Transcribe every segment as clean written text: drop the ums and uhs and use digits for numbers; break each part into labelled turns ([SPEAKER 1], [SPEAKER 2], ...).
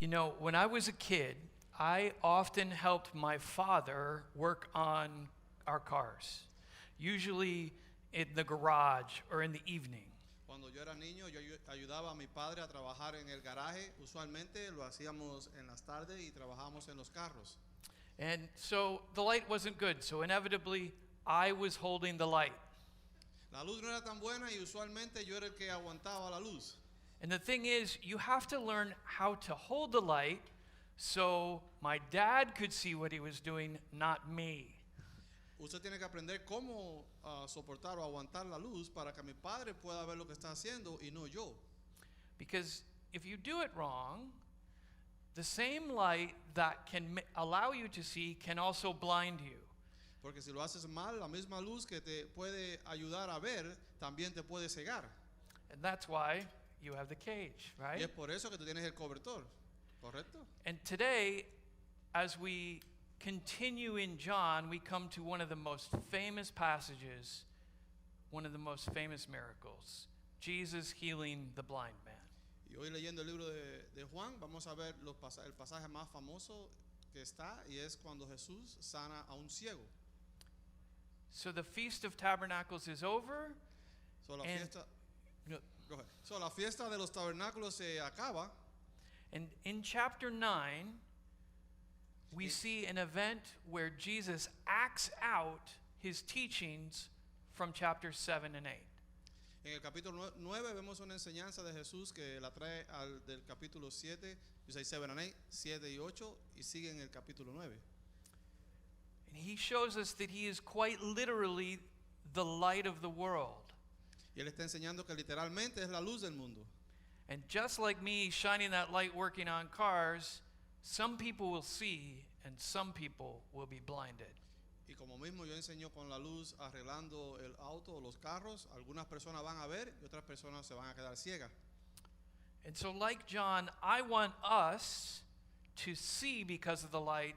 [SPEAKER 1] You know, when I was a kid, I often helped my father work on our cars, usually in the garage or in the evening.
[SPEAKER 2] Cuando yo era niño, yo ayudaba a mi padre a trabajar en el garaje. Usualmente lo hacíamos en las tardes y trabajábamos en los carros.
[SPEAKER 1] And so the light wasn't good, so inevitably I was holding the light.
[SPEAKER 2] La luz no era tan buena y usualmente yo era el que aguantaba la luz.
[SPEAKER 1] And the thing is, you have to learn how to hold the light so my dad could see what he was doing, not me.
[SPEAKER 2] Usted tiene que aprender cómo soportar o aguantar la luz para que mi padre pueda ver lo que está haciendo y no yo.
[SPEAKER 1] Because if you do it wrong, the same light that can allow you to see can also blind you.
[SPEAKER 2] Porque si lo haces mal, la misma luz que te puede ayudar a ver, también te puede cegar.
[SPEAKER 1] And that's why you have the cage,
[SPEAKER 2] Y
[SPEAKER 1] right?
[SPEAKER 2] es por eso que tú tienes el cobertor, ¿correcto?
[SPEAKER 1] And today, as we continue in John, we come to one of the most famous passages, one of the most famous miracles, Jesus healing the blind man.
[SPEAKER 2] Y hoy leyendo el libro de Juan, vamos a ver el pasaje más famoso que está y es cuando Jesús sana a un ciego.
[SPEAKER 1] So the Feast of Tabernacles is over.
[SPEAKER 2] So, la
[SPEAKER 1] And-
[SPEAKER 2] fiesta,
[SPEAKER 1] No.
[SPEAKER 2] go ahead. So, la fiesta de los tabernáculos se acaba.
[SPEAKER 1] And in chapter 9, we see an event where Jesus acts out his teachings from chapters 7 and 8.
[SPEAKER 2] En el capítulo 9 vemos una enseñanza de Jesús que la trae del capítulo 7, you say 7 and 8, 7 y 8, y sigue en el capítulo 9.
[SPEAKER 1] And he shows us that he is quite literally the light of the world.
[SPEAKER 2] Y él está enseñando que literalmente es la luz del mundo.
[SPEAKER 1] And just like me shining that light working on cars, some people will see and some people will be blinded.
[SPEAKER 2] Y como mismo yo enseño con la luz arreglando el auto o los carros, algunas personas van a ver y otras personas se van a quedar ciegas.
[SPEAKER 1] And so, like John, I want us to see because of the light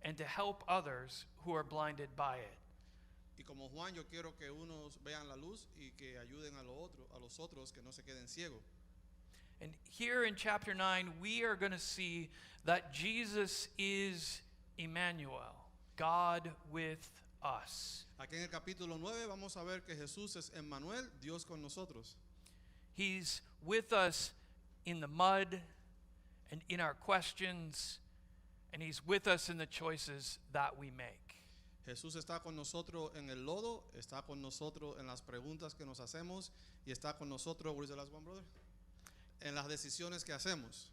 [SPEAKER 1] and to help others who are blinded by it.
[SPEAKER 2] Y como Juan, yo quiero que unos vean la luz y que ayuden a los otros que no se queden ciegos.
[SPEAKER 1] And here in chapter 9, we are going to see that Jesus is Emmanuel, God with us.
[SPEAKER 2] Aquí en el capítulo 9 vamos a ver que Jesús es Emmanuel, Dios con nosotros.
[SPEAKER 1] He's with us in the mud and in our questions, and he's with us in the choices that we make.
[SPEAKER 2] Jesús está con nosotros en el lodo, está con nosotros en las preguntas que nos hacemos y está con nosotros, what is the last one, brother? En las decisiones que hacemos.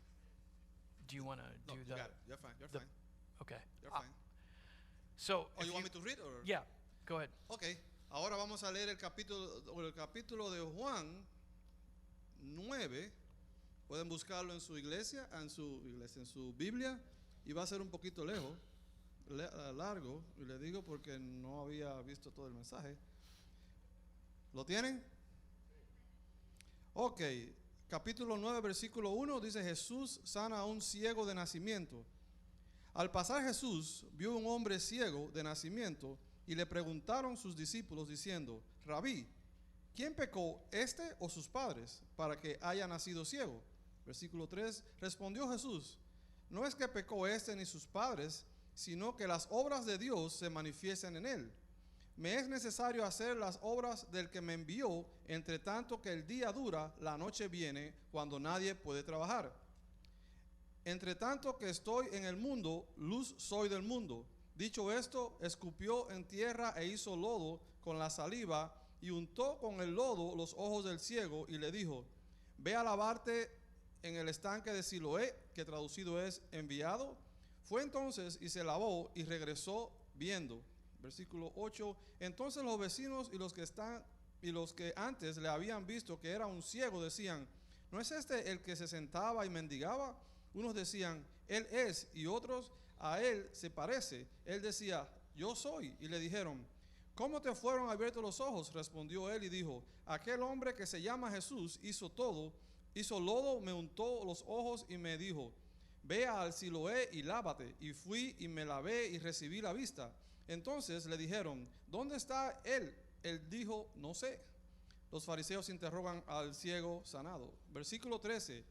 [SPEAKER 1] Do you want to
[SPEAKER 2] No,
[SPEAKER 1] do
[SPEAKER 2] you
[SPEAKER 1] the?
[SPEAKER 2] got it. You're fine. You're
[SPEAKER 1] the-
[SPEAKER 2] fine.
[SPEAKER 1] Okay.
[SPEAKER 2] You're fine.
[SPEAKER 1] So,
[SPEAKER 2] Oh,
[SPEAKER 1] if
[SPEAKER 2] you want
[SPEAKER 1] you-
[SPEAKER 2] me to read or?
[SPEAKER 1] yeah, go ahead.
[SPEAKER 2] Okay. Ahora vamos a leer el capítulo de Juan 9. Pueden buscarlo en su iglesia, en su Biblia, y va a ser un poquito largo, y le digo porque no había visto todo el mensaje. ¿Lo tienen? Ok, capítulo 9, versículo 1 dice: Jesús sana a un ciego de nacimiento. Al pasar Jesús vio un hombre ciego de nacimiento y le preguntaron sus discípulos diciendo: Rabí, ¿quién pecó, este o sus padres, para que haya nacido ciego? Versículo 3, respondió Jesús: no es que pecó este ni sus padres, sino que las obras de Dios se manifiestan en él. Me es necesario hacer las obras del que me envió, entre tanto que el día dura, la noche viene, cuando nadie puede trabajar. Entre tanto que estoy en el mundo, luz soy del mundo. Dicho esto, escupió en tierra e hizo lodo con la saliva y untó con el lodo los ojos del ciego y le dijo: ve a lavarte en el estanque de Siloé, que traducido es enviado. Fue entonces y se lavó y regresó viendo. Versículo 8, entonces los vecinos y los que antes le habían visto que era un ciego decían: ¿no es este el que se sentaba y mendigaba? Unos decían: él es, y otros: a él se parece. Él decía: yo soy. Y le dijeron: ¿cómo te fueron abiertos los ojos? Respondió él y dijo: aquel hombre que se llama Jesús hizo lodo, me untó los ojos y me dijo: ve al Siloé y lávate. Y fui y me lavé y recibí la vista. Entonces le dijeron: ¿dónde está él? Él dijo: no sé. Los fariseos interrogan al ciego sanado. Versículo 13.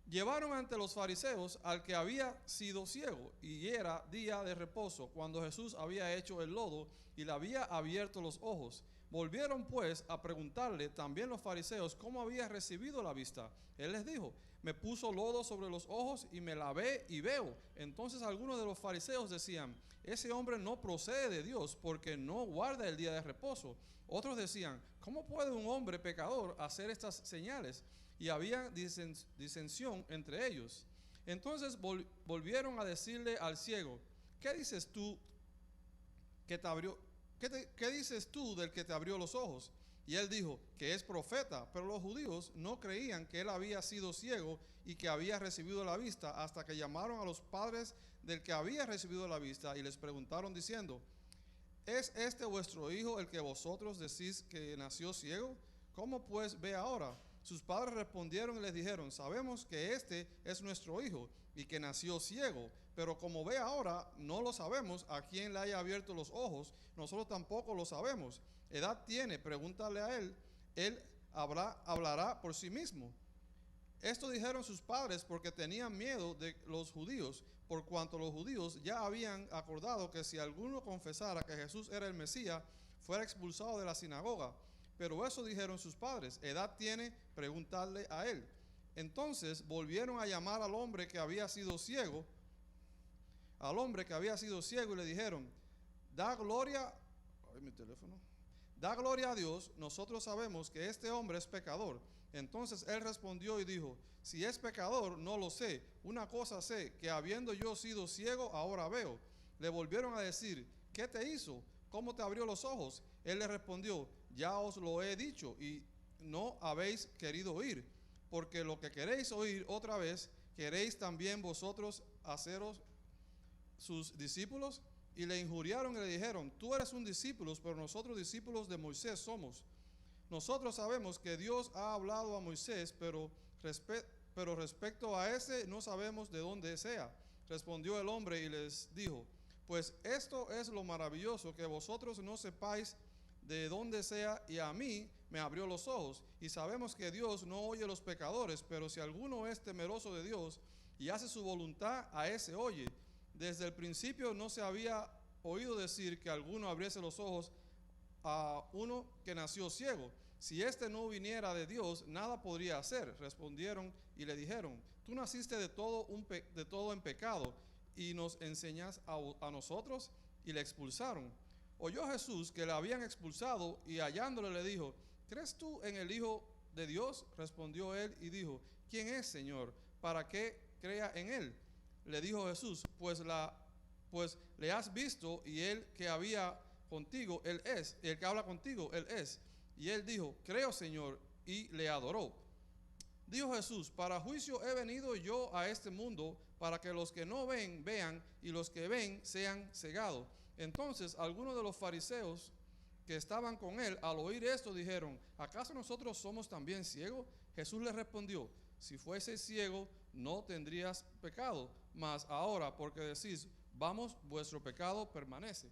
[SPEAKER 2] Llevaron ante los fariseos al que había sido ciego, y era día de reposo, cuando Jesús había hecho el lodo y le había abierto los ojos. Volvieron pues a preguntarle también los fariseos cómo había recibido la vista. Él les dijo: me puso lodo sobre los ojos y me lavé y veo. Entonces algunos de los fariseos decían: ese hombre no procede de Dios, porque no guarda el día de reposo. Otros decían: ¿cómo puede un hombre pecador hacer estas señales? Y había disensión entre ellos. Entonces volvieron a decirle al ciego: ¿qué dices tú que te abrió? ¿Qué dices tú del que te abrió los ojos? Y él dijo que es profeta, pero los judíos no creían que él había sido ciego y que había recibido la vista, hasta que llamaron a los padres del que había recibido la vista y les preguntaron diciendo: ¿es este vuestro hijo el que vosotros decís que nació ciego? ¿Cómo pues ve ahora? Sus padres respondieron y les dijeron: sabemos que este es nuestro hijo y que nació ciego, pero como ve ahora, no lo sabemos a quién le haya abierto los ojos, nosotros tampoco lo sabemos. ¿Edad tiene? Pregúntale a él, él hablará por sí mismo. Esto dijeron sus padres porque tenían miedo de los judíos, por cuanto los judíos ya habían acordado que si alguno confesara que Jesús era el Mesías, fuera expulsado de la sinagoga. Pero eso dijeron sus padres: ¿edad tiene? Preguntarle a él. Entonces volvieron a llamar al hombre que había sido ciego, y le dijeron: da gloria a Dios, nosotros sabemos que este hombre es pecador. Entonces él respondió y dijo: si es pecador, no lo sé. Una cosa sé, que habiendo yo sido ciego, ahora veo. Le volvieron a decir: ¿qué te hizo? ¿Cómo te abrió los ojos? Él le respondió: ya os lo he dicho y no habéis querido oír, porque lo que queréis oír otra vez, ¿queréis también vosotros haceros sus discípulos? Y le injuriaron y le dijeron: tú eres un discípulo, pero nosotros discípulos de Moisés somos. Nosotros sabemos que Dios ha hablado a Moisés, pero respecto a ese no sabemos de dónde sea. Respondió el hombre y les dijo: pues esto es lo maravilloso, que vosotros no sepáis de dónde sea, y a mí me abrió los ojos. Y sabemos que Dios no oye a los pecadores, pero si alguno es temeroso de Dios y hace su voluntad, a ese oye. Desde el principio no se había oído decir que alguno abriese los ojos a uno que nació ciego. Si éste no viniera de Dios, nada podría hacer. Respondieron y le dijeron: tú naciste de todo en pecado, y nos enseñas a nosotros. Y le expulsaron. Oyó Jesús que le habían expulsado, y hallándole le dijo: ¿crees tú en el Hijo de Dios? Respondió él y dijo: ¿quién es, Señor, para que crea en él? Le dijo Jesús: pues le has visto, y el que habla contigo, él es. Y él dijo: creo, Señor, y le adoró. Dijo Jesús: para juicio he venido yo a este mundo, para que los que no ven, vean, y los que ven sean cegados. Entonces algunos de los fariseos que estaban con él, al oír esto, dijeron: ¿acaso nosotros somos también ciegos? Jesús les respondió: si fueseis ciego, no tendrías pecado, mas ahora, porque decís: vamos, vuestro pecado permanece.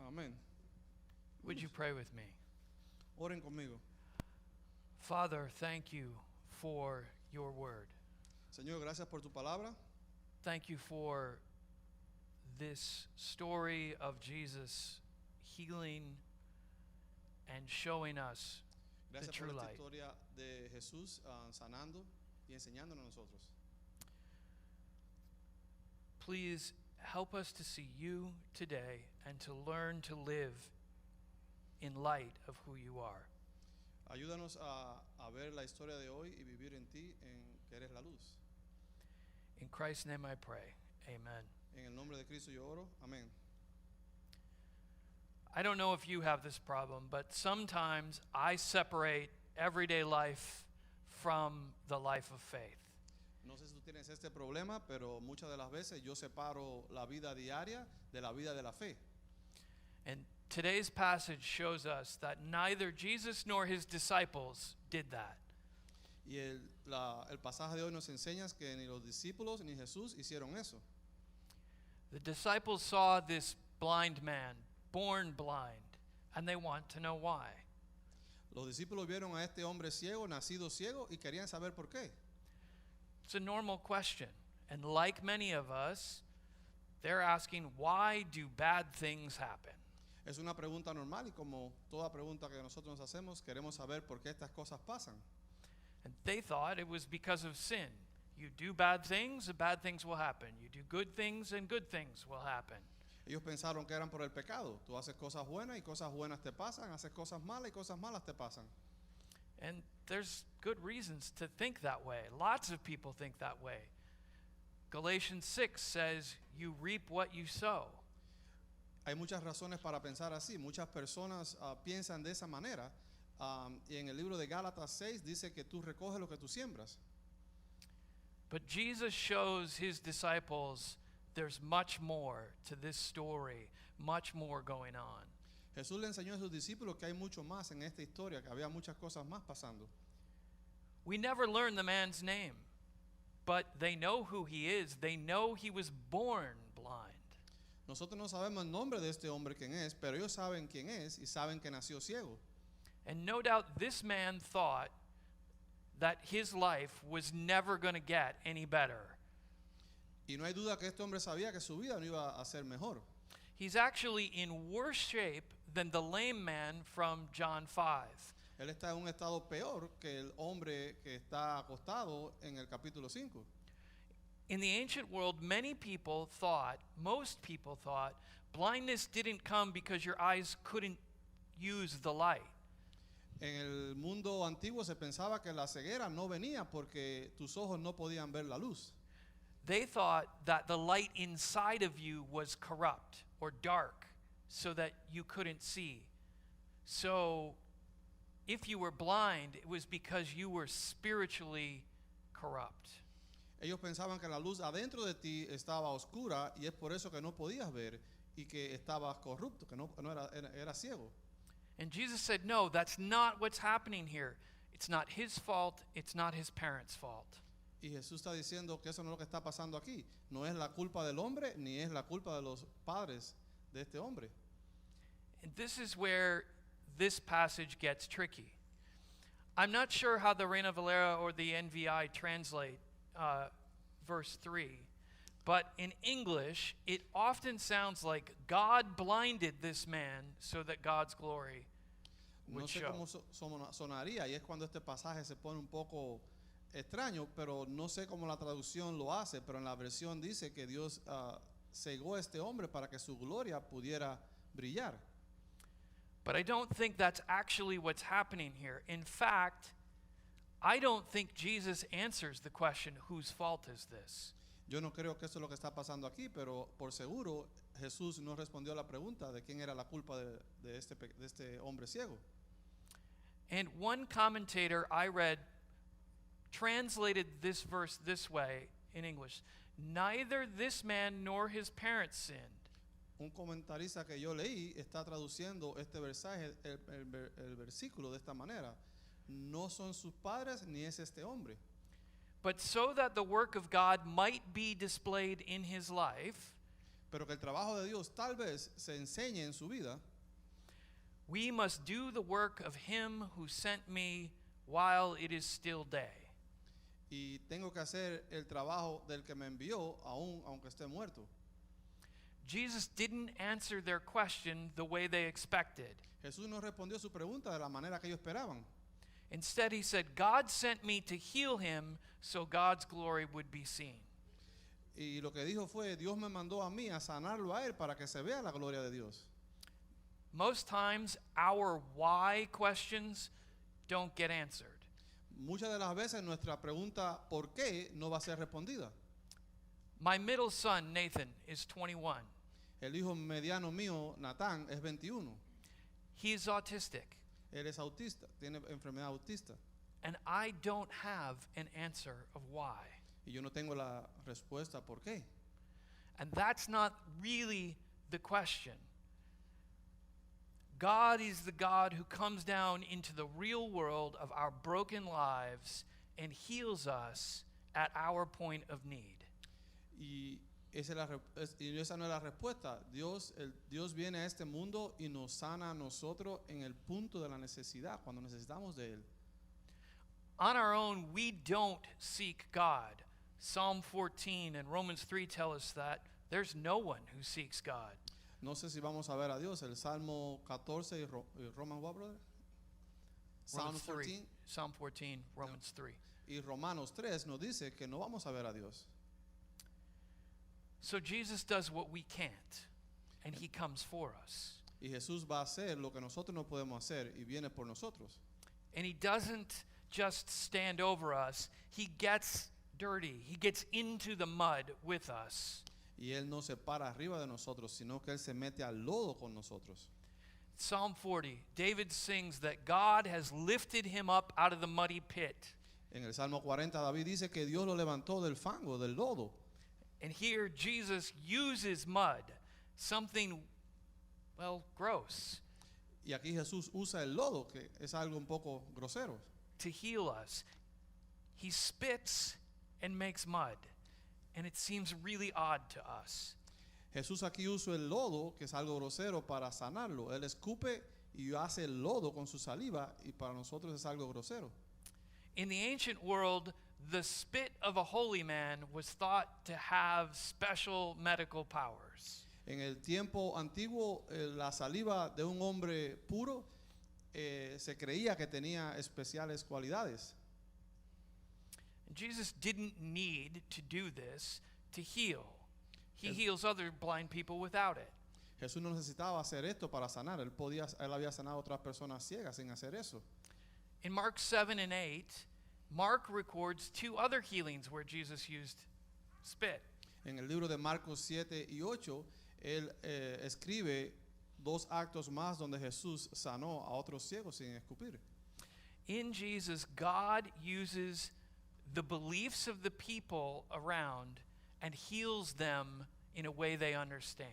[SPEAKER 2] Amén.
[SPEAKER 1] Would you pray with me?
[SPEAKER 2] Oren conmigo.
[SPEAKER 1] Father, thank you for your word.
[SPEAKER 2] Señor, gracias por tu palabra.
[SPEAKER 1] Thank you for this story of Jesus healing and showing us the
[SPEAKER 2] Gracias
[SPEAKER 1] true
[SPEAKER 2] por esta
[SPEAKER 1] light.
[SPEAKER 2] historia de Jesús sanando y enseñándonos a nosotros.
[SPEAKER 1] Please help us to see you today and to learn to live in light of who you are.
[SPEAKER 2] Ayúdanos a ver la historia de hoy y vivir en ti, en que eres la luz.
[SPEAKER 1] In Christ's name I pray. Amen.
[SPEAKER 2] En el nombre de Cristo yo oro. Amén.
[SPEAKER 1] I don't know if you have this problem, but sometimes I separate everyday life from the life of faith.
[SPEAKER 2] No sé si tú tienes este problema, pero muchas de las veces yo separo la vida diaria de la vida de la fe.
[SPEAKER 1] And today's passage shows us that neither Jesus nor his disciples did that.
[SPEAKER 2] Y el pasaje de hoy nos enseña que ni los discípulos ni Jesús hicieron eso.
[SPEAKER 1] The disciples saw this blind man, born blind, and they want to know why.
[SPEAKER 2] Los discípulos vieron a este hombre ciego, nacido ciego, y querían saber por qué.
[SPEAKER 1] It's a normal question. And like many of us, they're asking, why do bad things happen?
[SPEAKER 2] Es una pregunta normal y como toda pregunta que nosotros nos hacemos, queremos saber por qué estas cosas pasan.
[SPEAKER 1] And they thought it was because of sin. You do bad things, and bad things will happen. You do good things, and good things will happen.
[SPEAKER 2] Ellos pensaron que eran por el pecado. Tú haces cosas buenas y cosas buenas te pasan, haces cosas malas y cosas malas te pasan.
[SPEAKER 1] And there's good reasons to think that way. Lots of people think that way. Galatians 6 says, you reap what you sow.
[SPEAKER 2] Hay muchas razones para pensar así. Muchas personas piensan de esa manera. Y en el libro de Gálatas 6 dice que tú recoges lo que tú siembras.
[SPEAKER 1] But Jesus shows his disciples there's much more to this story, much more going on.
[SPEAKER 2] Jesús le enseñó a sus discípulos que hay mucho más en esta historia, que había muchas cosas más pasando.
[SPEAKER 1] We never learn the man's name, but they know who he is. They know he was born blind.
[SPEAKER 2] Nosotros no sabemos el nombre de este hombre quién es, pero ellos saben quién es y saben que nació ciego.
[SPEAKER 1] And no doubt this man thought that his life was never going to get any better.
[SPEAKER 2] Y no hay duda que este hombre sabía que su vida no iba a ser mejor.
[SPEAKER 1] He's actually in worse shape than the lame man from John 5.
[SPEAKER 2] Él está en un estado peor que el hombre que está acostado en el capítulo 5.
[SPEAKER 1] In the ancient world, most people thought, blindness didn't come because your eyes couldn't use the light.
[SPEAKER 2] En el mundo antiguo se pensaba que la ceguera no venía porque tus ojos no podían ver la luz.
[SPEAKER 1] They thought that the light inside of you was corrupt or dark so that you couldn't see. So if you were blind, it was because you were spiritually corrupt.
[SPEAKER 2] Ellos pensaban que la luz adentro de ti estaba oscura y es por eso que no podías ver y que estabas corrupto, que no era ciego.
[SPEAKER 1] And Jesus said, no, that's not what's happening here. It's not his fault. It's not his parents' fault.
[SPEAKER 2] Y Jesús está diciendo que eso no es lo que está pasando aquí. No es la culpa del hombre ni es la culpa de los padres de este hombre.
[SPEAKER 1] And this is where this passage gets tricky. I'm not sure how the Reina Valera or the NVI translate verse 3. But in English, it often sounds like God blinded this man so that God's glory would
[SPEAKER 2] No sé
[SPEAKER 1] show.
[SPEAKER 2] cómo sonaría y es cuando este pasaje se pone un poco extraño, pero no sé cómo la traducción lo hace, pero en la versión dice que Dios cegó a este hombre para que su gloria pudiera brillar.
[SPEAKER 1] But I don't think that's actually what's happening here. In fact, I don't think Jesus answers the question, whose fault is this?
[SPEAKER 2] Yo no creo que eso es lo que está pasando aquí, pero por seguro Jesús no respondió a la pregunta de quién era la culpa de este hombre ciego.
[SPEAKER 1] And one commentator I read translated this verse this way in English: neither this man nor his parents sinned.
[SPEAKER 2] Un comentarista que yo leí está traduciendo este versaje, el versículo de esta manera. No son sus padres ni es este hombre.
[SPEAKER 1] But so that the work of God might be displayed in his life,
[SPEAKER 2] Pero que el trabajo de Dios tal vez se enseñe en su vida,
[SPEAKER 1] we must do the work of him who sent me while it is still day.
[SPEAKER 2] y tengo que hacer el trabajo del que me envió aunque esté muerto.
[SPEAKER 1] Jesus didn't answer their question the way they expected.
[SPEAKER 2] Jesús no respondió su pregunta de la manera que ellos esperaban.
[SPEAKER 1] Instead, he said, God sent me to heal him so God's glory would be seen.
[SPEAKER 2] Y lo que dijo fue, Dios me mandó a mí a sanarlo a él para que se vea la gloria de Dios.
[SPEAKER 1] Most times, our why questions don't get answered.
[SPEAKER 2] Muchas de las veces nuestra pregunta ¿por qué? No va a ser respondida.
[SPEAKER 1] My middle son, Nathan, is 21.
[SPEAKER 2] El hijo mediano mío, Natán, es 21.
[SPEAKER 1] He's autistic,
[SPEAKER 2] Él es autista, tiene enfermedad autista.
[SPEAKER 1] and I don't have an answer of why.
[SPEAKER 2] Y yo no tengo la respuesta por qué.
[SPEAKER 1] And that's not really the question. God is the God who comes down into the real world of our broken lives and heals us at our point of need.
[SPEAKER 2] Y esa no es la respuesta. Dios viene a este mundo y nos sana a nosotros en el punto de la necesidad, cuando necesitamos de Él.
[SPEAKER 1] On our own, we don't seek God. Psalm 14 and Romans 3 tell us that there's no one who seeks God.
[SPEAKER 2] No sé si vamos a ver a Dios. El Salmo 14 y Roman what, brother? Psalm
[SPEAKER 1] Romans 3.
[SPEAKER 2] 14
[SPEAKER 1] Psalm 14, Romans 3.
[SPEAKER 2] y Romanos 3 nos dice que no vamos a ver a Dios.
[SPEAKER 1] So Jesus does what we can't, and he comes for us.
[SPEAKER 2] Y Jesús va a hacer lo que nosotros no podemos hacer y viene por nosotros.
[SPEAKER 1] And he doesn't just stand over us, he gets dirty. He gets into the mud with us.
[SPEAKER 2] Y Él no se para arriba de nosotros, sino que Él se mete al lodo con nosotros.
[SPEAKER 1] Psalm 40, David sings that God has lifted him up out of the muddy pit.
[SPEAKER 2] En el Salmo 40 David dice que Dios lo levantó del fango, del lodo.
[SPEAKER 1] And here Jesus uses mud, something, well, gross,
[SPEAKER 2] Y aquí Jesús usa el lodo, que es algo un poco grosero,
[SPEAKER 1] to heal us. He spits and makes mud, and it seems really odd to us.
[SPEAKER 2] Jesús aquí usa el lodo, que es algo grosero, para sanarlo. Él escupe y hace el lodo con su saliva, y para nosotros es algo grosero.
[SPEAKER 1] In the ancient world, the spit of a holy man was thought to have special medical powers.
[SPEAKER 2] En el tiempo antiguo, la saliva de un hombre puro se creía que tenía especiales cualidades.
[SPEAKER 1] Jesus didn't need to do this to heal. He heals other blind people without it.
[SPEAKER 2] Jesús no necesitaba hacer esto para sanar. Él había sanado a otras personas ciegas sin hacer eso.
[SPEAKER 1] In Mark 7 and 8, Mark records two other healings where Jesus used spit.
[SPEAKER 2] En el libro de Marcos 7 y 8, él escribe dos actos más donde Jesús sanó a otros ciegos sin escupir.
[SPEAKER 1] In Jesus, God uses the beliefs of the people around and heals them in a way they understand.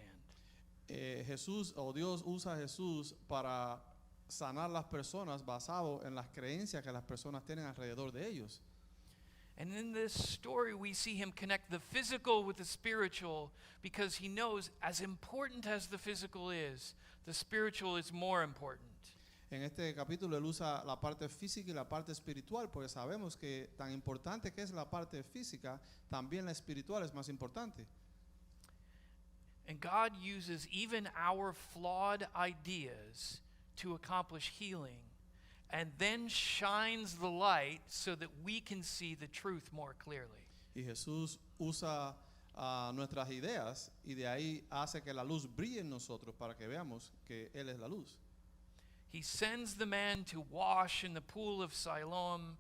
[SPEAKER 2] Jesús o Dios usa a Jesús para sanar las personas basado en las creencias que las personas tienen alrededor de ellos.
[SPEAKER 1] And in this story, we see him connect the physical with the spiritual because he knows as important as the physical is, the spiritual is more important.
[SPEAKER 2] En este capítulo él usa la parte física y la parte espiritual, porque sabemos que tan importante que es la parte física, también la espiritual es más importante.
[SPEAKER 1] And God uses even our flawed ideas to accomplish healing, and then shines the light so that we can see the truth more clearly.
[SPEAKER 2] Y Jesús usa nuestras ideas y de ahí hace que la luz brille en nosotros para que veamos que Él es la luz.
[SPEAKER 1] He sends the man to wash in the pool of Siloam,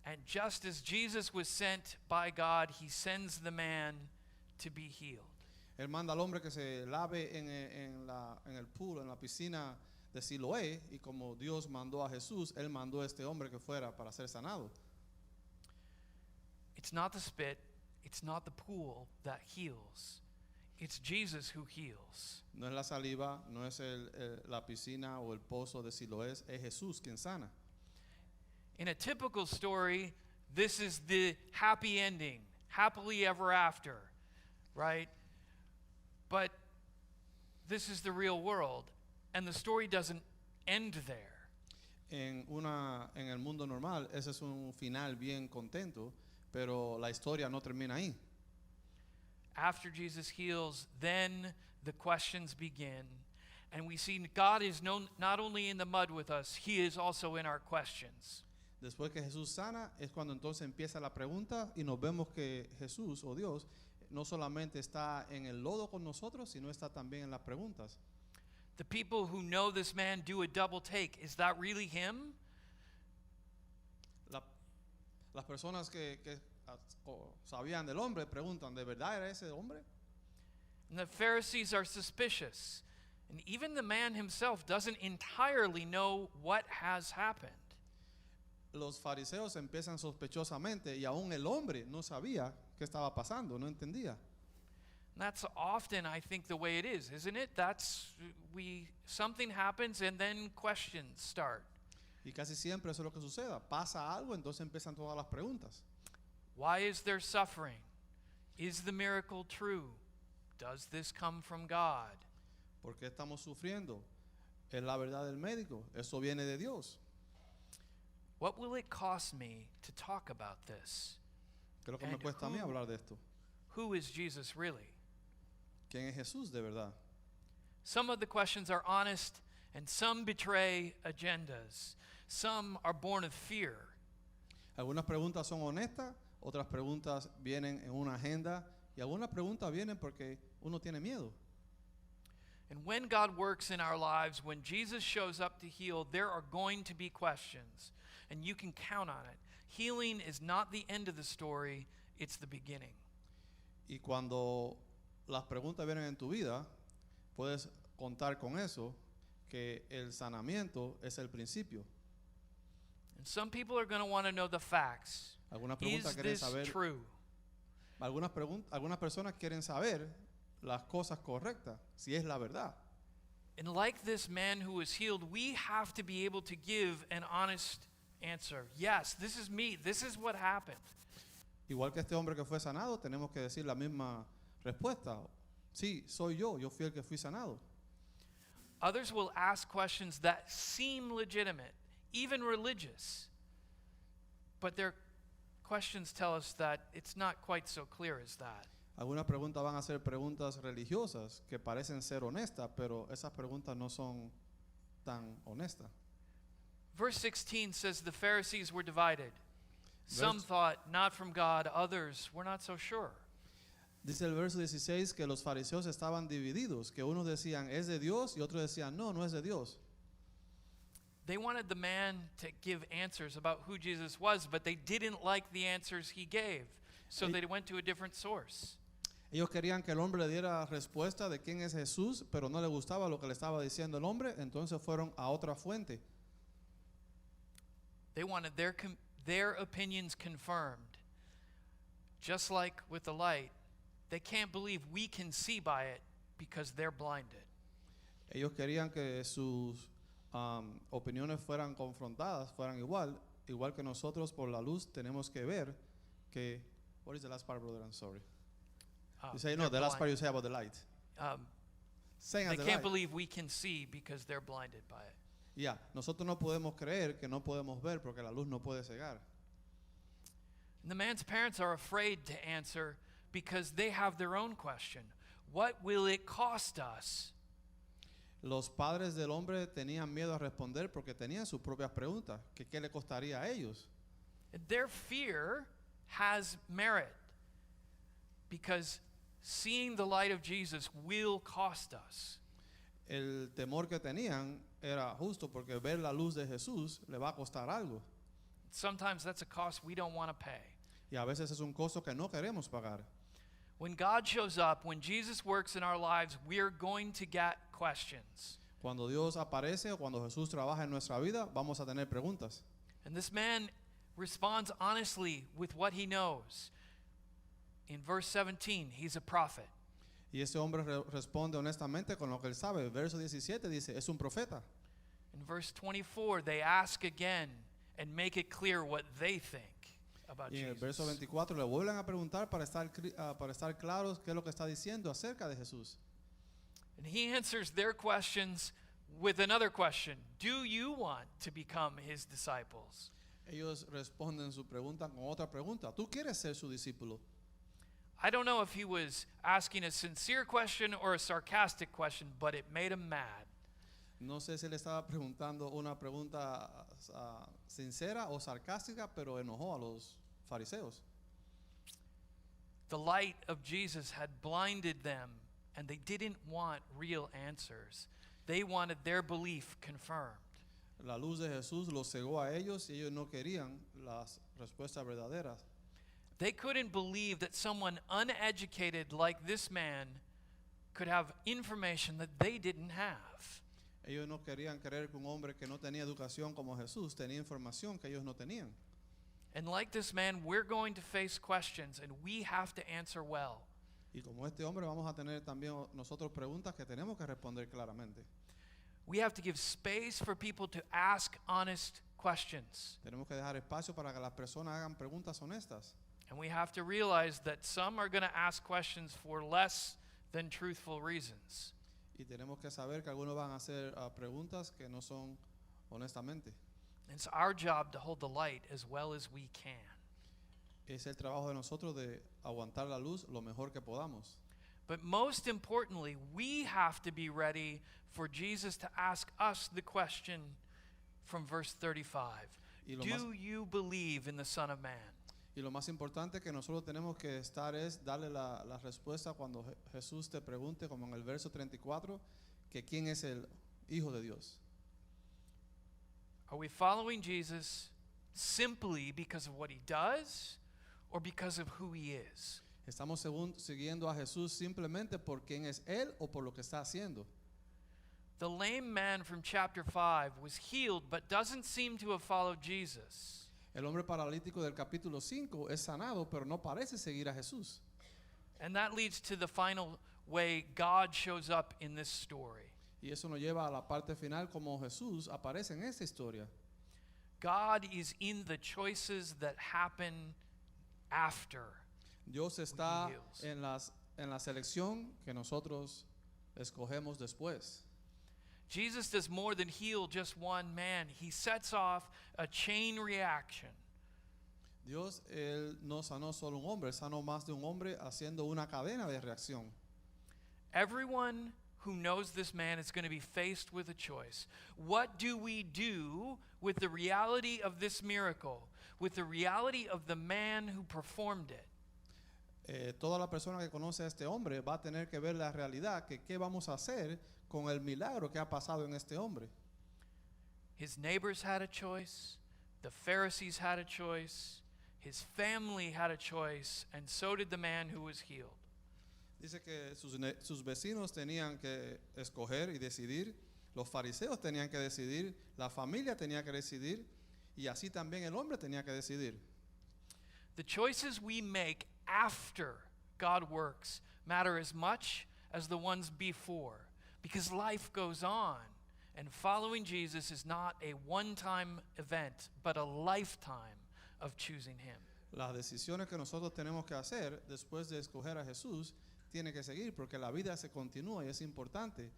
[SPEAKER 1] and just as Jesus was sent by God, he sends the man to be healed.
[SPEAKER 2] Él manda al hombre que se lave en el pool, en la piscina de Siloé, y como Dios mandó a Jesús, Él mandó a este hombre que fuera para ser sanado.
[SPEAKER 1] It's not the spit, it's not the pool that heals. It's Jesus who heals.
[SPEAKER 2] No es la saliva, no es la piscina o el pozo de Siloé, es Jesús quien sana.
[SPEAKER 1] In a typical story, this is the happy ending, happily ever after, right? But this is the real world, and the story doesn't end there.
[SPEAKER 2] En el mundo normal, ese es un final bien contento, pero la historia no termina ahí.
[SPEAKER 1] After Jesus heals, then the questions begin. And we see God is not only in the mud with us, he is also in our questions.
[SPEAKER 2] Después que Jesús sana, es cuando entonces empieza la pregunta y nos vemos que Jesús o Dios no solamente está en el lodo con nosotros, sino está también en las preguntas.
[SPEAKER 1] The people who know this man do a double take. Is that really him?
[SPEAKER 2] Las personas que sabían del hombre preguntan, ¿de verdad era ese hombre?
[SPEAKER 1] And the Pharisees are suspicious. And even the man himself doesn't entirely know what has happened.
[SPEAKER 2] Los fariseos empiezan sospechosamente y aún el hombre no sabía qué estaba pasando, no entendía.
[SPEAKER 1] And that's often, I think, the way it is, isn't it? Something happens and then questions start.
[SPEAKER 2] Y casi siempre eso es lo que sucede. Pasa algo, entonces empiezan todas las preguntas.
[SPEAKER 1] Why is there suffering? Is the miracle true? Does this come from God?
[SPEAKER 2] ¿Por qué estamos sufriendo? ¿Es la verdad del médico? ¿Eso viene de Dios?
[SPEAKER 1] What will it cost me to talk about this?
[SPEAKER 2] ¿Qué es lo que me
[SPEAKER 1] And
[SPEAKER 2] cuesta a mí hablar de esto?
[SPEAKER 1] who is Jesus really?
[SPEAKER 2] ¿Quién es Jesús de verdad?
[SPEAKER 1] Some of the questions are honest, and some betray agendas. Some are born of fear.
[SPEAKER 2] Algunas preguntas son honestas, otras preguntas vienen en una agenda y algunas preguntas vienen porque uno tiene miedo.
[SPEAKER 1] And when God works in our lives, when Jesus shows up to heal, there are going to be questions, and you can count on it. Healing is not the end of the story, it's the beginning.
[SPEAKER 2] Y cuando las preguntas vienen en tu vida, puedes contar con eso, que el sanamiento es el principio.
[SPEAKER 1] And some people are going to want to know the facts.
[SPEAKER 2] Algunas
[SPEAKER 1] Is
[SPEAKER 2] preguntas quieren
[SPEAKER 1] this
[SPEAKER 2] saber,
[SPEAKER 1] true?
[SPEAKER 2] algunas personas quieren saber las cosas correctas, si es la verdad.
[SPEAKER 1] And like this man who was healed, we have to be able to give an honest answer. Yes, this is me. This is what happened.
[SPEAKER 2] Igual que este hombre que fue sanado, tenemos que decir la misma respuesta. Sí, soy yo fui el que fui sanado.
[SPEAKER 1] Others will ask questions that seem legitimate, even religious. But their questions tell us that it's not quite so clear as that.
[SPEAKER 2] Algunas preguntas van a ser preguntas religiosas que parecen ser honestas, pero esas preguntas no son tan honestas.
[SPEAKER 1] Verse 16 says the Pharisees were divided. Some thought not from God, others were not so sure.
[SPEAKER 2] Dice el verso 16 que los fariseos estaban divididos, que unos decían es de Dios y otros decían no es de Dios.
[SPEAKER 1] They wanted the man to give answers about who Jesus was, but they didn't like the answers he gave. So they went to a different source.
[SPEAKER 2] Ellos querían que el hombre le diera respuesta de quién es Jesús, pero no le gustaba lo que le estaba diciendo el hombre, entonces fueron a otra fuente.
[SPEAKER 1] They wanted their opinions confirmed. Just like with the light, they can't believe we can see by it because they're blinded.
[SPEAKER 2] Ellos querían que sus opiniones fueran confrontadas, fueran igual que nosotros por la luz tenemos que ver que. What is the last part, brother? I'm sorry. You say no. The last part you say about the light. Saying
[SPEAKER 1] They
[SPEAKER 2] as the
[SPEAKER 1] can't
[SPEAKER 2] light.
[SPEAKER 1] believe we can see because they're blinded by it.
[SPEAKER 2] Yeah, nosotros no podemos creer que no podemos ver porque la luz no puede cegar.
[SPEAKER 1] And the man's parents are afraid to answer because they have their own question. What will it cost us?
[SPEAKER 2] Los padres del hombre tenían miedo a responder porque tenían sus propias preguntas, que qué le costaría a ellos.
[SPEAKER 1] Their fear has merit because seeing the light of Jesus will cost us.
[SPEAKER 2] El temor que tenían era justo porque ver la luz de Jesús le va a costar algo.
[SPEAKER 1] Sometimes that's a cost we don't want to pay.
[SPEAKER 2] Y a veces es un costo que no queremos pagar.
[SPEAKER 1] When God shows up, when Jesus works in our lives, we're going to get questions.
[SPEAKER 2] Cuando Dios aparece o cuando Jesús trabaja en nuestra vida, vamos a tener preguntas.
[SPEAKER 1] And this man responds honestly with what he knows. In verse 17, he's a prophet.
[SPEAKER 2] Y ese hombre responde honestamente con lo que él sabe. El verso 17 dice, es un profeta.
[SPEAKER 1] In verse 24, they ask again and make it clear what they think about
[SPEAKER 2] Y en el
[SPEAKER 1] Jesus.
[SPEAKER 2] verso 24 le vuelven a preguntar para estar claros qué es lo que está diciendo acerca de Jesús.
[SPEAKER 1] And he answers their questions with another question. Do you want to become his disciples?
[SPEAKER 2] Ellos responden su pregunta con otra pregunta. ¿Tú quieres ser su discípulo?
[SPEAKER 1] I don't know if he was asking a sincere question or a sarcastic question, but it made him mad.
[SPEAKER 2] No sé si le estaba preguntando una pregunta sincera o sarcástica, pero enojó a los fariseos.
[SPEAKER 1] The light of Jesus had blinded them, and they didn't want real answers. They wanted their belief confirmed.
[SPEAKER 2] La luz de Jesús los cegó a ellos y ellos no querían las respuestas verdaderas.
[SPEAKER 1] They couldn't believe that someone uneducated like this man could have information that they didn't have.
[SPEAKER 2] Ellos no querían creer que un hombre que no tenía educación como Jesús tenía información que ellos no tenían.
[SPEAKER 1] And like this man, we're going to face questions, and we have to answer well.
[SPEAKER 2] Y como este hombre vamos a tener también nosotros preguntas que tenemos que responder claramente.
[SPEAKER 1] We have to give space for people to ask honest questions.
[SPEAKER 2] Tenemos que dejar espacio para que las personas hagan preguntas honestas.
[SPEAKER 1] And we have to realize that some are going to ask questions for less than truthful reasons.
[SPEAKER 2] Y tenemos que saber que algunos van a hacer preguntas que no son honestamente.
[SPEAKER 1] It's our job to hold the light as well as we can.
[SPEAKER 2] Es el trabajo de nosotros de aguantar la luz lo mejor que podamos.
[SPEAKER 1] But most importantly, we have to be ready for Jesus to ask us the question from verse 35. Do you believe in the Son of Man?
[SPEAKER 2] Y lo más importante que nosotros tenemos que estar es darle la respuesta cuando Jesús te pregunte, como en el verso 34, que quién es el Hijo de Dios.
[SPEAKER 1] Are we following Jesus simply because of what he does or because of who he is?
[SPEAKER 2] ¿Estamos siguiendo a Jesús simplemente por quién es Él o por lo que está haciendo?
[SPEAKER 1] The lame man from chapter 5 was healed but doesn't seem to have followed Jesus.
[SPEAKER 2] El hombre paralítico del capítulo 5 es sanado, pero no parece seguir a Jesús.
[SPEAKER 1] And that leads to the final way God shows up in this story.
[SPEAKER 2] Y eso nos lleva a la parte final como Jesús aparece en esta historia.
[SPEAKER 1] God is in the choices that happen after.
[SPEAKER 2] Dios está en la selección que nosotros escogemos después.
[SPEAKER 1] Jesus does more than heal just one man. He sets off a chain reaction.
[SPEAKER 2] Dios, Él no sanó solo un hombre, sanó más de un hombre haciendo una cadena de reacción.
[SPEAKER 1] Everyone who knows this man is going to be faced with a choice. What do we do with the reality of this miracle, with the reality of the man who performed it?
[SPEAKER 2] Toda la persona que conoce a este hombre va a tener que ver la realidad, que qué vamos a hacer con el milagro que ha pasado en este hombre.
[SPEAKER 1] His neighbors had a choice, the Pharisees had a choice, his family had a choice, and so did the man who was healed.
[SPEAKER 2] Dice que sus vecinos tenían que escoger y decidir, los fariseos tenían que decidir, la familia tenía que decidir, y así también el hombre tenía que decidir.
[SPEAKER 1] The choices we make after God works matter as much as the ones before, because life goes on, and following Jesus is not a one-time event, but a lifetime of choosing him.
[SPEAKER 2] Las decisiones que nosotros tenemos que hacer después de escoger a Jesús tiene que seguir, porque la vida se continúa y es importante.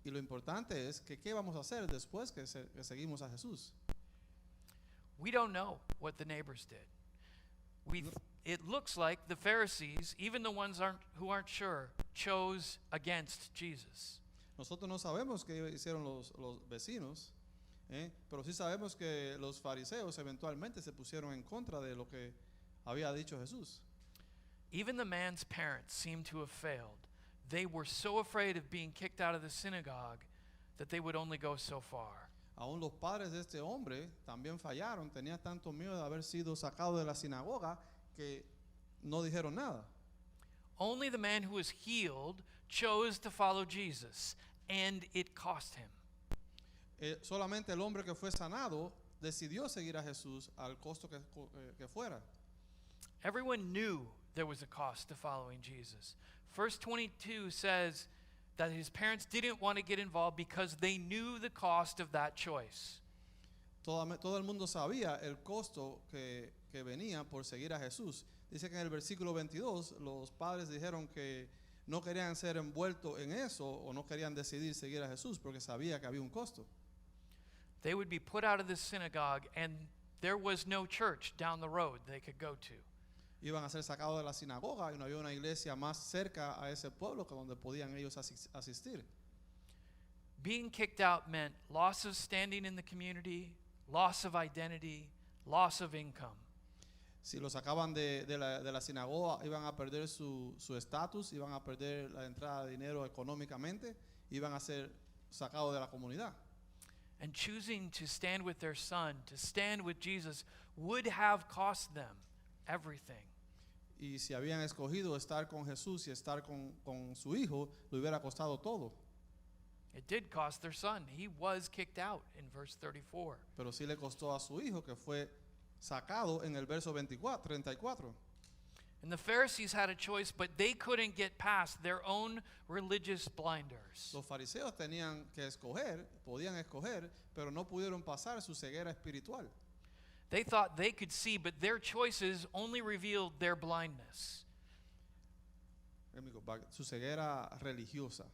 [SPEAKER 2] Y lo importante es que qué vamos a hacer después que seguimos a Jesús.
[SPEAKER 1] We don't know what the neighbors did. It looks like the Pharisees, even the ones who aren't sure, chose against Jesus.
[SPEAKER 2] Nosotros no sabemos qué hicieron los vecinos, pero sí sabemos que los fariseos eventualmente se pusieron en contra de lo que había dicho Jesús.
[SPEAKER 1] Even the man's parents seem to have failed. They were so afraid of being kicked out of the synagogue that they would only go so far.
[SPEAKER 2] Aún los padres de este hombre también fallaron, tenían tanto miedo de haber sido sacados de la sinagoga que no dijeron nada.
[SPEAKER 1] Only the man who was healed chose to follow Jesus, and it cost him.
[SPEAKER 2] Solamente el hombre que fue sanado decidió seguir a Jesús al costo que fuera.
[SPEAKER 1] Everyone knew there was a cost to following Jesus. Verse 22 says that his parents didn't want to get involved because they knew the cost of that choice.
[SPEAKER 2] Todo el mundo sabía el costo que venía por seguir a Jesús. Dice que en el versículo 22 los padres dijeron que no querían ser envueltos en eso o no querían decidir seguir a Jesús porque sabía que había un costo.
[SPEAKER 1] They would be put out of the synagogue, and there was no church down the road they could go to.
[SPEAKER 2] Iban a ser sacados de la sinagoga y no había una iglesia más cerca a ese pueblo que donde podían ellos asistir.
[SPEAKER 1] Being kicked out meant loss of standing in the community, loss of identity, loss of income.
[SPEAKER 2] Si los sacaban de la sinagoga, iban a perder su estatus, iban a perder la entrada de dinero económicamente, iban a ser sacados de la comunidad.
[SPEAKER 1] And choosing to stand with their son, to stand with Jesus, would have cost them everything.
[SPEAKER 2] Y si habían escogido estar con Jesús y estar con su hijo, le hubiera costado todo.
[SPEAKER 1] It did cost their son. He was kicked out in verse 34.
[SPEAKER 2] Pero sí le costó a su hijo, que fue sacado en el verso 34.
[SPEAKER 1] And the Pharisees had a choice, but they couldn't get past their own religious blinders.
[SPEAKER 2] Los fariseos tenían que podían escoger, pero no pudieron pasar su ceguera espiritual.
[SPEAKER 1] They thought they could see, but their choices only revealed their blindness.
[SPEAKER 2] Let me go back. Su ceguera religiosa.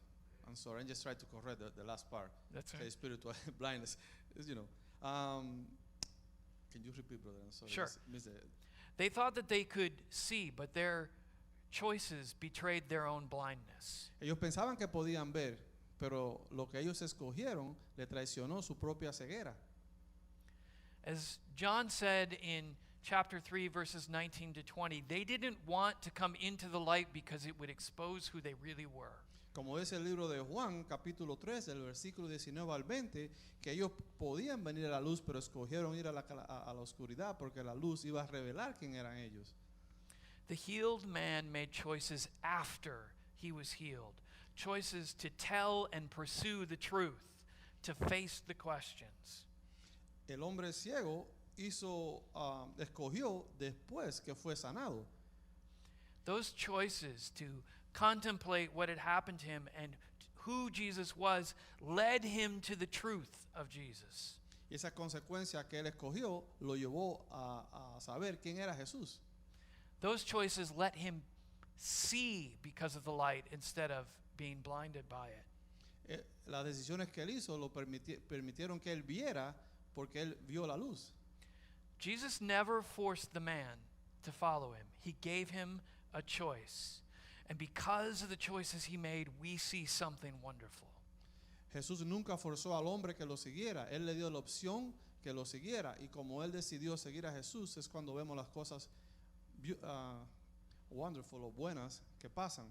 [SPEAKER 2] I'm sorry, I just tried to correct the last part.
[SPEAKER 1] That's right.
[SPEAKER 2] Okay, spiritual blindness. Can you repeat, brother? I'm sorry.
[SPEAKER 1] Sure.
[SPEAKER 2] Missed it.
[SPEAKER 1] They thought that they could see, but their choices betrayed their own blindness.
[SPEAKER 2] Ellos pensaban que podían ver, pero lo que ellos escogieron le traicionó su propia ceguera.
[SPEAKER 1] As John said in chapter 3, verses 19 to 20, they didn't want to come into the light because it would expose who they really were.
[SPEAKER 2] Como dice el libro de Juan, capítulo 3, del versículo 19 al 20, que ellos podían venir a la luz, pero escogieron ir a la oscuridad porque la luz iba a revelar quién eran ellos.
[SPEAKER 1] The healed man made choices after he was healed, choices to tell and pursue the truth, to face the questions.
[SPEAKER 2] El hombre ciego escogió después que fue sanado.
[SPEAKER 1] Those choices to contemplate what had happened to him and who Jesus was led him to the truth of Jesus.
[SPEAKER 2] Y esa consecuencia que él escogió lo llevó a saber quién era Jesús.
[SPEAKER 1] Those choices let him see because of the light instead of being blinded by it.
[SPEAKER 2] Las decisiones que él hizo lo permitieron que él viera porque él vio la luz.
[SPEAKER 1] Jesus never forced the man to follow him. He gave him a choice. And because of the choices he made, we see something wonderful.
[SPEAKER 2] Jesús nunca forzó al hombre que lo siguiera. Él le dio la opción que lo siguiera. Y como él decidió seguir a Jesús, es cuando vemos las cosas wonderful o buenas que pasan.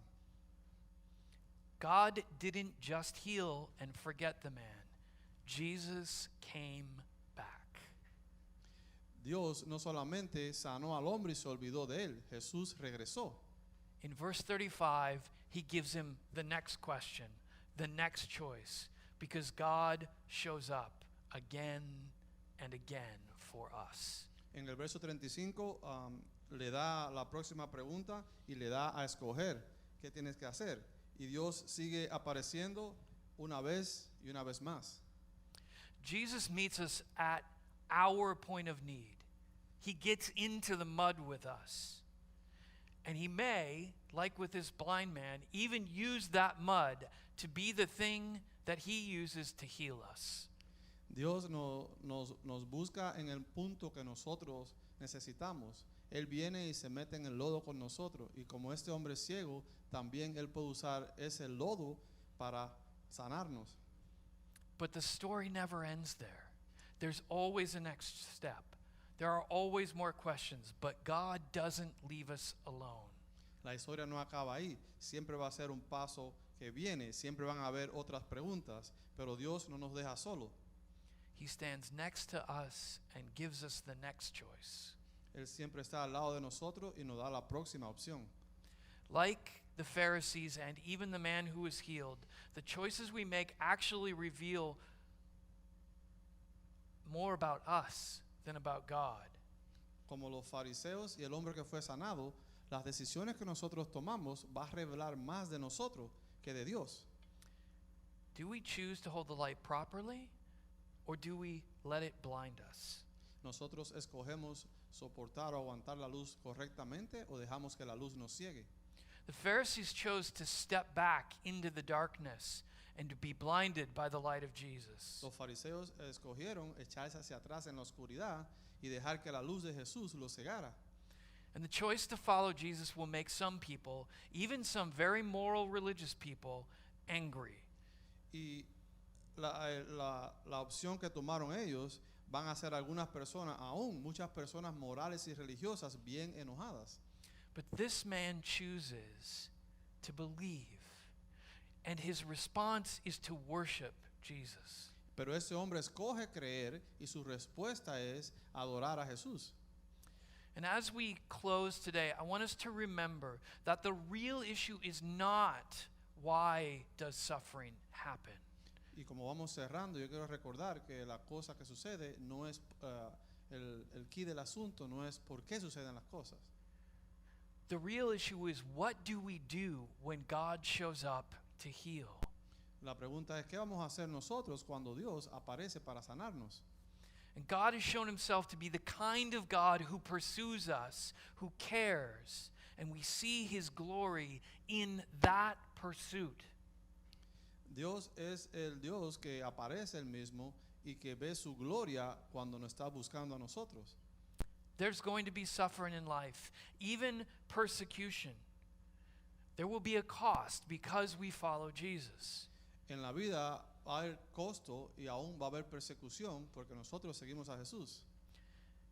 [SPEAKER 1] God didn't just heal and forget the man. Jesus came back.
[SPEAKER 2] Dios no solamente sanó al hombre y se olvidó de él. Jesús regresó.
[SPEAKER 1] In verse 35, he gives him the next question, the next choice, because God shows up again and again for us.
[SPEAKER 2] En el verso 35 le da la próxima pregunta y le da a escoger qué tienes que hacer. Y Dios sigue apareciendo una vez y una vez más.
[SPEAKER 1] Jesus meets us at our point of need. He gets into the mud with us. And he may, like with this blind man, even use that mud to be the thing that he uses to heal us.
[SPEAKER 2] Dios nos busca en el punto que nosotros necesitamos. Él viene y se mete en el lodo con nosotros. Y como este hombre ciego, también Él puede usar ese lodo para sanarnos.
[SPEAKER 1] But the story never ends there. There's always a next step. There are always more questions, but God doesn't leave us alone.
[SPEAKER 2] La historia no acaba ahí. Siempre va a ser un paso que viene. Siempre van a haber otras preguntas, pero Dios no nos deja solo.
[SPEAKER 1] He stands next to us and gives us the next choice.
[SPEAKER 2] Él siempre está al lado de nosotros y nos da la próxima opción.
[SPEAKER 1] Like the Pharisees and even the man who was healed, the choices we make actually reveal more about us than about God.
[SPEAKER 2] Como los fariseos y el hombre que fue sanado, las decisiones que nosotros tomamos va a revelar más de nosotros que de Dios.
[SPEAKER 1] Do we choose to hold the light properly, or do we let it blind us?
[SPEAKER 2] Nosotros escogemos soportar o aguantar la luz correctamente o dejamos que la luz nos ciegue.
[SPEAKER 1] The Pharisees chose to step back into the darkness and to be blinded by the light of Jesus.
[SPEAKER 2] Los fariseos escogieron echarse hacia atrás en la oscuridad y dejar que la luz de Jesús los cegara.
[SPEAKER 1] And the choice to follow Jesus will make some people, even some very moral religious people, angry.
[SPEAKER 2] Y la opción que tomaron ellos van a ser algunas personas, aún muchas personas morales y religiosas, bien enojadas.
[SPEAKER 1] But this man chooses to believe, and his response is to worship Jesus.
[SPEAKER 2] Pero ese hombre escoge creer y su respuesta es adorar a Jesús.
[SPEAKER 1] And as we close today, I want us to remember that the real issue is not why does suffering happen.
[SPEAKER 2] Y como vamos cerrando, yo quiero recordar que la cosa que sucede no es el key del asunto, no es por qué suceden las cosas.
[SPEAKER 1] The real issue is, what do we do when God shows up to heal?
[SPEAKER 2] La pregunta es, ¿qué vamos a hacer nosotros cuando Dios aparece para sanarnos?
[SPEAKER 1] And God has shown himself to be the kind of God who pursues us, who cares, and we see his glory in that pursuit.
[SPEAKER 2] Dios es el Dios que aparece él mismo y que ve su gloria cuando nos está buscando a nosotros.
[SPEAKER 1] There's going to be suffering in life, even persecution. There will be a cost because we follow Jesus.
[SPEAKER 2] En la vida va a haber costo y aún va a haber persecución porque nosotros seguimos a Jesús.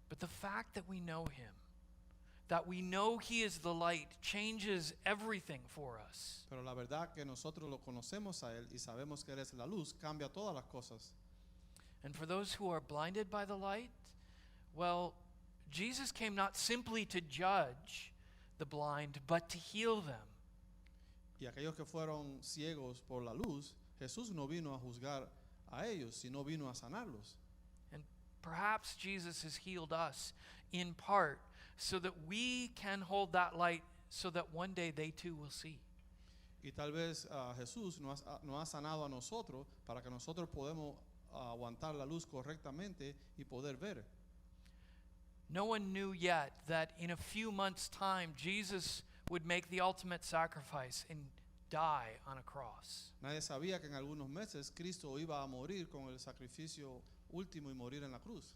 [SPEAKER 1] But the fact that we know him, that we know he is the light, changes everything for us.
[SPEAKER 2] Pero la verdad que nosotros lo conocemos a Él y sabemos que Él es la luz, cambia todas las cosas.
[SPEAKER 1] And for those who are blinded by the light, well, Jesus came not simply to judge the blind, but to heal them.
[SPEAKER 2] Y aquellos que fueron ciegos por la luz, Jesús no vino a juzgar a ellos, sino vino a sanarlos.
[SPEAKER 1] And perhaps Jesus has healed us in part so that we can hold that light so that one day they too will see.
[SPEAKER 2] Y tal vez Jesús nos ha sanado a nosotros para que nosotros podamos aguantar la luz correctamente y poder ver.
[SPEAKER 1] No one knew yet that in a few months' time, Jesus would make the ultimate sacrifice and die on a cross.
[SPEAKER 2] Nadie sabía que en algunos meses Cristo iba a morir con el sacrificio último y morir en la cruz.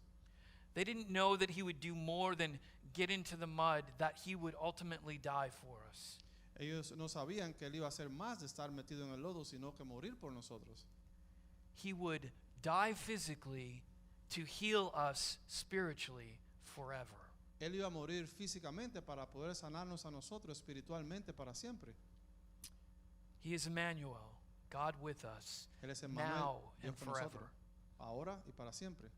[SPEAKER 1] They didn't know that he would do more than get into the mud, that he would ultimately die for us.
[SPEAKER 2] Ellos no sabían que Él iba a hacer más de estar metido en el lodo, sino que morir por nosotros.
[SPEAKER 1] He would die physically to heal us spiritually forever.
[SPEAKER 2] Él iba a morir físicamente para poder sanarnos a nosotros espiritualmente para siempre.
[SPEAKER 1] He is Emmanuel, God with us,
[SPEAKER 2] Él es
[SPEAKER 1] now
[SPEAKER 2] Emmanuel,
[SPEAKER 1] and
[SPEAKER 2] Dios con nosotros,
[SPEAKER 1] forever.
[SPEAKER 2] ahora y para siempre.